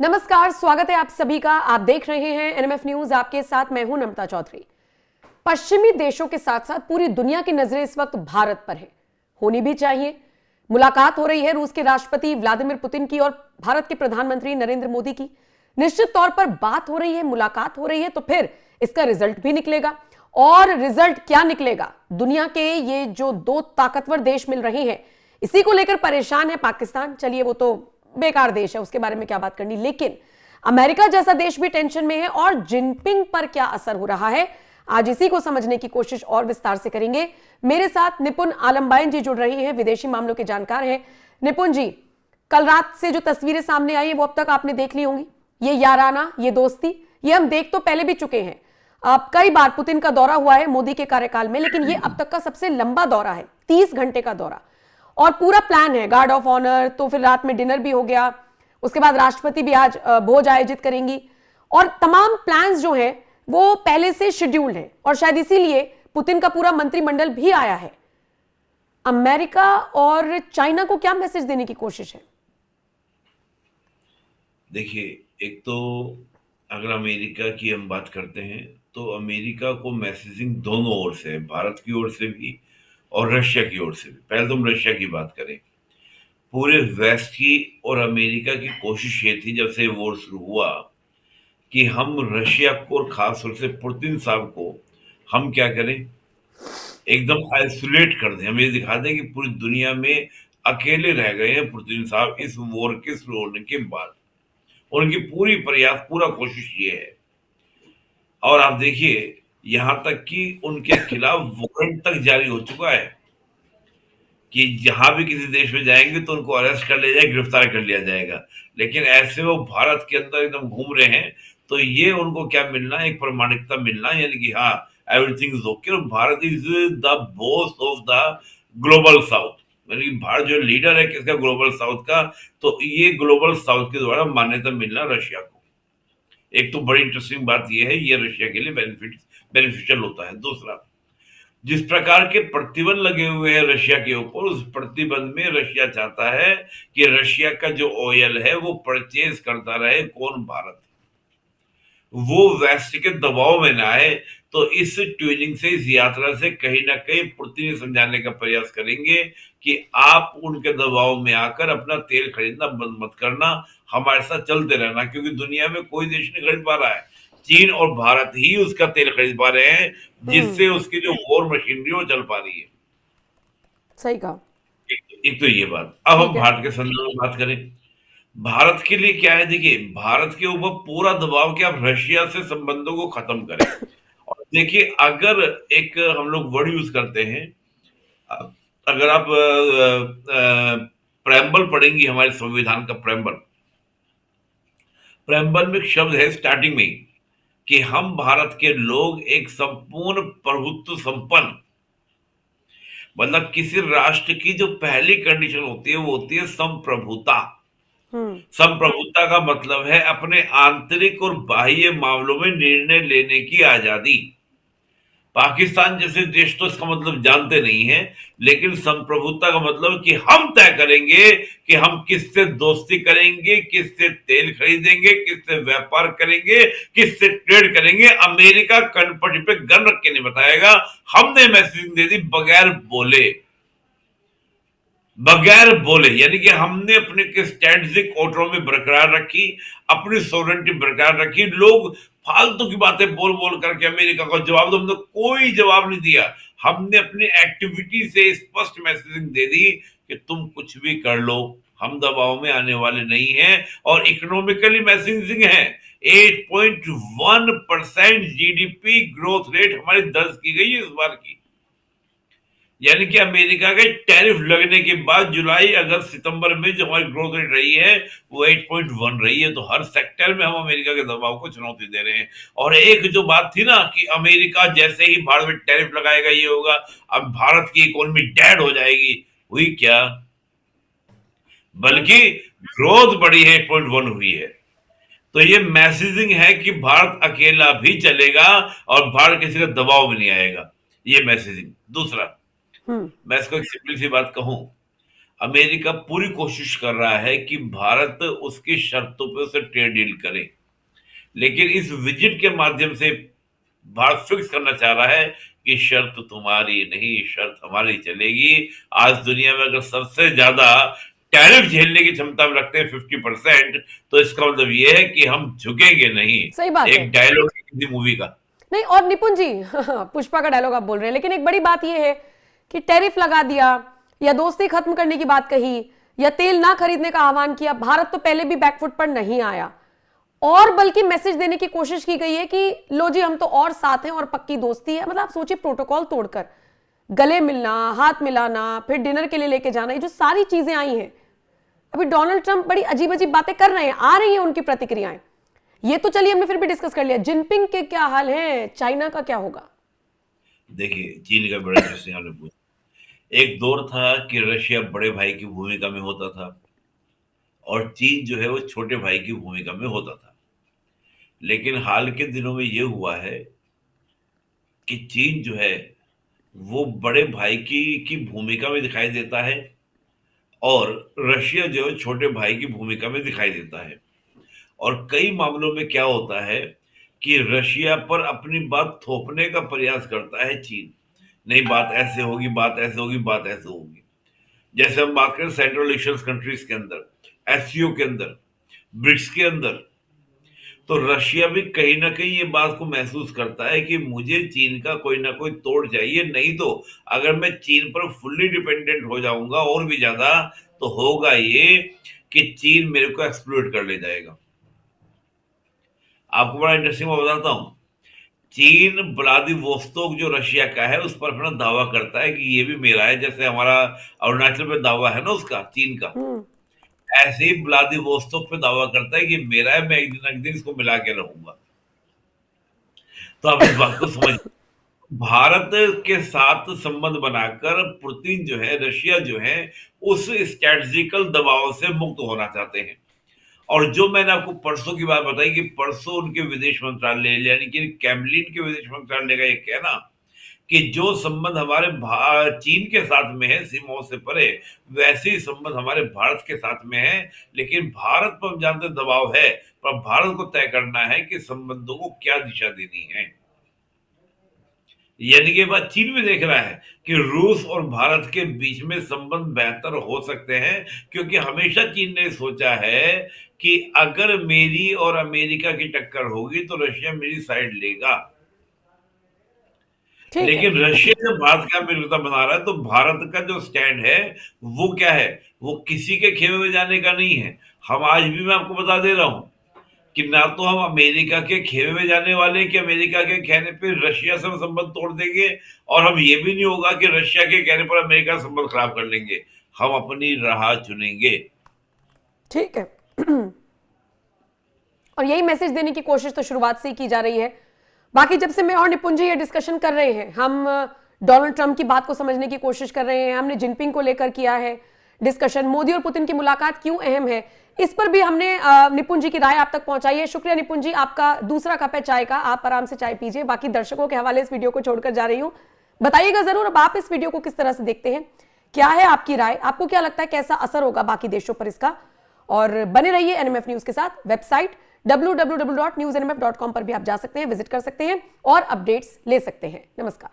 नमस्कार, स्वागत है आप सभी का। आप देख रहे हैं एनएमएफ न्यूज। आपके साथ मैं हूं नम्रता चौधरी। पश्चिमी देशों के साथ साथ पूरी दुनिया की नजरें इस वक्त भारत पर है, होनी भी चाहिए। मुलाकात हो रही है रूस के राष्ट्रपति व्लादिमीर पुतिन की और भारत के प्रधानमंत्री नरेंद्र मोदी की। निश्चित तौर पर बात हो रही है, मुलाकात हो रही है, तो फिर इसका रिजल्ट भी निकलेगा। और रिजल्ट क्या निकलेगा? दुनिया के ये जो दो ताकतवर देश मिल रहे हैं, इसी को लेकर परेशान है पाकिस्तान। चलिए, वो तो बेकार देश है, उसके बारे में क्या बात करनी। लेकिन अमेरिका जैसा देश भी टेंशन में है, और जिनपिंग पर क्या असर हो रहा है, आज इसी को समझने की कोशिश और विस्तार से करेंगे। मेरे साथ निपुण आलमबाइन जी जुड़ रही हैं, विदेशी मामलों के जानकार हैं। निपुण जी, कल रात से जो तस्वीरें सामने आई है वो अब तक आपने देख ली होंगी। ये याराना, ये दोस्ती, ये हम देख तो पहले भी चुके हैं। अब कई बार पुतिन का दौरा हुआ है मोदी के कार्यकाल में, लेकिन ये अब तक का सबसे लंबा दौरा है, 30 घंटे का दौरा। और पूरा प्लान है, गार्ड ऑफ ऑनर, तो फिर रात में डिनर भी हो गया। उसके बाद राष्ट्रपति भी आज भोज आयोजित करेंगी, और तमाम प्लान्स जो हैं वो पहले से शेड्यूल्ड हैं, और शायद इसीलिए पुतिन का पूरा मंत्रिमंडल भी आया है। अमेरिका और चाइना को क्या मैसेज देने की कोशिश है? देखिए, एक तो अगर अमेरिका की हम बात करते हैं, तो अमेरिका को मैसेजिंग दोनों ओर से है, भारत की ओर से भी और रशिया की ओर से भी। पहले तो हम रशिया की बात करें। पूरे वेस्ट की और अमेरिका की कोशिश ये थी, जब से वॉर शुरू हुआ, कि हम रशिया को और खास तौर से पुतिन साहब को हम क्या करें, एकदम आइसोलेट कर दें। हम ये दिखा दें कि पूरी दुनिया में अकेले रह गए हैं पुतिन साहब इस वॉर के शुरू होने के बाद। उनकी पूरी प्रयास, पूरा कोशिश ये है। और आप देखिए, यहाँ तक कि उनके खिलाफ वारंट तक जारी हो चुका है कि जहां भी किसी देश में जाएंगे तो उनको अरेस्ट कर लिया जाए, गिरफ्तार कर लिया जाएगा। लेकिन ऐसे वो भारत के अंदर एकदम घूम रहे हैं, तो ये उनको क्या मिलना है, एक प्रमाणिकता मिलना है, यानी कि हाँ, एवरीथिंग इज ओके। और Bharat is the boss of the global south, यानी कि भारत जो लीडर है किसका, ग्लोबल साउथ का। तो ये ग्लोबल साउथ के द्वारा मान्यता मिलना रशिया को, एक तो बड़ी इंटरेस्टिंग बात यह है, ये रशिया के लिए बेनिफिशियल होता है। दूसरा, जिस प्रकार के प्रतिबंध लगे हुए हैं रशिया के ऊपर, उस प्रतिबंध में रशिया चाहता है कि रशिया का जो ऑयल है वो परचेज करता रहे कौन, भारत। वो वेस्ट के दबाव में ना आए। तो इस ट्यूनिंग से, इस यात्रा से कहीं ना कहीं पुतिन समझाने का प्रयास करेंगे कि आप उनके दबाव में आकर अपना तेल खरीदना बंद मत करना, हमारे साथ चलते रहना, क्योंकि दुनिया में कोई देश नहीं खरीद पा रहा है। चीन और भारत ही उसका तेल खरीद पा रहे हैं, जिससे उसकी जो वॉर मशीनरी वो चल पा रही है। सही कहा। एक तो ये बात। अब हम ठीक है। भारत के संदर्भ में बात करें, भारत के लिए क्या है, देखिए, भारत के ऊपर पूरा दबाव कि आप रशिया से संबंधों को खत्म करें। और देखिए, अगर एक हम लोग वर्ड यूज करते हैं, अ, अगर आप प्रेम्बल पढ़ेंगी, हमारे संविधान का प्रेम्बल, प्रेम्बल में एक शब्द है स्टार्टिंग में ही, कि हम भारत के लोग एक संपूर्ण प्रभुत्व संपन्न, मतलब किसी राष्ट्र की जो पहली कंडीशन होती है वो होती है संप्रभुता। हम्म। संप्रभुता का मतलब है अपने आंतरिक और बाह्य मामलों में निर्णय लेने की आजादी। पाकिस्तान जैसे देश तो इसका मतलब जानते नहीं है, लेकिन संप्रभुता का मतलब कि हम तय करेंगे कि हम किससे दोस्ती करेंगे, किससे तेल खरीदेंगे, किससे व्यापार करेंगे, किससे ट्रेड करेंगे। अमेरिका कनपटी पे गन रख के नहीं बताएगा। हमने मैसेजिंग दे दी बगैर बोले, बगैर बोले, यानी कि हमने अपने स्ट्रेटेजिक ऑटोनॉमी बरकरार रखी, अपनी सोवरेनिटी बरकरार रखी। लोग फालतू की बातें बोल बोल करके अमेरिका को जवाब दो, हमने कोई जवाब नहीं दिया। हमने अपनी एक्टिविटी से स्पष्ट मैसेजिंग दे दी कि तुम कुछ भी कर लो, हम दबाव में आने वाले नहीं हैं। और इकोनॉमिकली मैसेजिंग है, 8.1% जीडीपी ग्रोथ रेट हमारी दर्ज की गई है इस बार की। यानी कि अमेरिका के टैरिफ लगने के बाद जुलाई, अगस्त, सितंबर में जो हमारी ग्रोथ रेट रही है वो 8.1 रही है। तो हर सेक्टर में हम अमेरिका के दबाव को चुनौती दे रहे हैं। और एक जो बात थी ना कि अमेरिका जैसे ही भारत में टैरिफ लगाएगा ये होगा, अब भारत की इकोनॉमी डेड हो जाएगी, हुई क्या, हम्म। बल्कि ग्रोथ बढ़ी है, 8.1 हुई है। तो ये मैसेजिंग है कि भारत अकेला भी चलेगा और भारत किसी का दबाव में नहीं आएगा, ये मैसेजिंग। दूसरा, हम्म। मैं इसको एक सिंपल सी बात कहूं, अमेरिका पूरी कोशिश कर रहा है कि भारत उसकी शर्तों पे उसे ट्रेड डील करे, लेकिन इस विजिट के माध्यम से भारत फिक्स करना चाह रहा है कि शर्त तुम्हारी नहीं, शर्त हमारी चलेगी। आज दुनिया में अगर सबसे ज्यादा टैरिफ झेलने की क्षमता में रखते हैं 50%, तो इसका मतलब ये है कि हम झुकेंगे नहीं। सही बात है। एक डायलॉग किसी मूवी का। नहीं, और निपुण जी पुष्पा का डायलॉग आप बोल रहे हैं, लेकिन एक बड़ी बात यह है कि टैरिफ लगा दिया या दोस्ती खत्म करने की बात कही या तेल ना खरीदने का आह्वान किया, भारत तो पहले भी बैकफुट पर नहीं आया, और बल्कि मैसेज देने की कोशिश की गई है कि लो जी हम तो और साथ हैं और पक्की दोस्ती है। मतलब आप सोचिए, प्रोटोकॉल तोड़कर गले मिलना, हाथ मिलाना, फिर डिनर के लिए लेके जाना, ये जो सारी चीजें आई हैं, अभी डोनाल्ड ट्रंप बड़ी अजीब अजीब बातें कर रहे हैं, आ रही हैं उनकी प्रतिक्रियाएं। ये तो चलिए हमने फिर भी डिस्कस कर लिया, जिनपिंग के क्या हाल है, चाइना का क्या होगा? देखिए, चीन का बड़ा इंटरेस्टिंग आपने पूछा। एक दौर था कि रशिया बड़े भाई की भूमिका में होता था और चीन जो है वो छोटे भाई की भूमिका में होता था। लेकिन हाल के दिनों में ये हुआ है कि चीन जो है वो बड़े भाई की भूमिका में दिखाई देता है और रशिया जो है छोटे भाई की भूमिका में दिखाई देता है। और कई मामलों में क्या होता है कि रशिया पर अपनी बात थोपने का प्रयास करता है चीन। नहीं, बात ऐसे होगी, बात ऐसे होगी, बात ऐसे होगी। जैसे हम बात करें सेंट्रल एशियन कंट्रीज के अंदर, एससीओ के अंदर, ब्रिक्स के अंदर, तो रशिया भी कहीं ना कहीं ये बात को महसूस करता है कि मुझे चीन का कोई ना कोई तोड़ चाहिए, नहीं तो अगर मैं चीन पर फुल्ली डिपेंडेंट हो जाऊंगा और भी ज्यादा, तो होगा ये कि चीन मेरे को एक्सप्लॉइट कर ले जाएगा। आपको बड़ा इंटरेस्टिंग मैं बताता हूँ। चीन व्लादिवोस्तोक जो रशिया का है उस पर अपना दावा करता है कि ये भी मेरा है, जैसे हमारा अरुणाचल पे दावा है ना उसका, चीन का। ऐसे ही व्लादिवोस्तोक पे दावा करता है कि मेरा है, मैं एक दिन ना एक दिन इसको मिला के रहूंगा। तो आप इस बात को समझ, भारत के साथ संबंध बनाकर पुतिन जो है, रशिया जो है, उस स्ट्रेटेजिकल दबाव से मुक्त होना चाहते हैं। और जो मैंने आपको परसों की बात बताई कि परसों उनके विदेश मंत्रालय यानी कि कैमलिन के विदेश मंत्रालय का ये कहना कि जो संबंध हमारे चीन के साथ में है सीमाओं से परे, वैसे ही संबंध हमारे भारत के साथ में है। लेकिन भारत पर हम जानते दबाव है, पर भारत को तय करना है कि संबंधों को क्या दिशा देनी है। यानी कि बात चीन भी देख रहा है कि रूस और भारत के बीच में संबंध बेहतर हो सकते हैं, क्योंकि हमेशा चीन ने सोचा है कि अगर मेरी और अमेरिका की टक्कर होगी तो रशिया मेरी साइड लेगा। ठीक है। लेकिन रशिया जब भारत का मित्रता बना रहा है, तो भारत का जो स्टैंड है वो क्या है, वो किसी के खेमे में जाने का नहीं है। हम आज भी, मैं आपको बता दे रहा हूं कि ना तो हम अमेरिका के खेमे में जाने वाले हैं कि अमेरिका के कहने पे रशिया से हम संबंध तोड़ देंगे, और हम ये भी नहीं होगा कि रशिया के कहने पर अमेरिका संबंध खराब कर लेंगे। हम अपनी राह चुनेंगे। ठीक है। और यही मैसेज देने की कोशिश तो शुरुआत से ही की जा रही है। बाकी जब से मैं और निपुण जी ये डिस्कशन कर रहे हैं, हम डोनाल्ड ट्रंप की बात को समझने की कोशिश कर रहे हैं, हमने जिनपिंग को लेकर किया है डिस्कशन, मोदी और पुतिन की मुलाकात क्यों अहम है, इस पर भी हमने निपुण जी की राय आप तक पहुंचाई है। शुक्रिया निपुण जी, आपका दूसरा कप है चाय का, आप आराम से चाय पीजिए। बाकी दर्शकों के हवाले इस वीडियो को छोड़कर जा रही हूं। बताइएगा जरूर अब आप इस वीडियो को किस तरह से देखते हैं, क्या है आपकी राय, आपको क्या लगता है कैसा असर होगा बाकी देशों पर इसका। और बने रहिए एनएमएफ न्यूज के साथ। वेबसाइट www.newsnmf.com पर भी आप जा सकते हैं, विजिट कर सकते हैं और अपडेट्स ले सकते हैं। नमस्कार।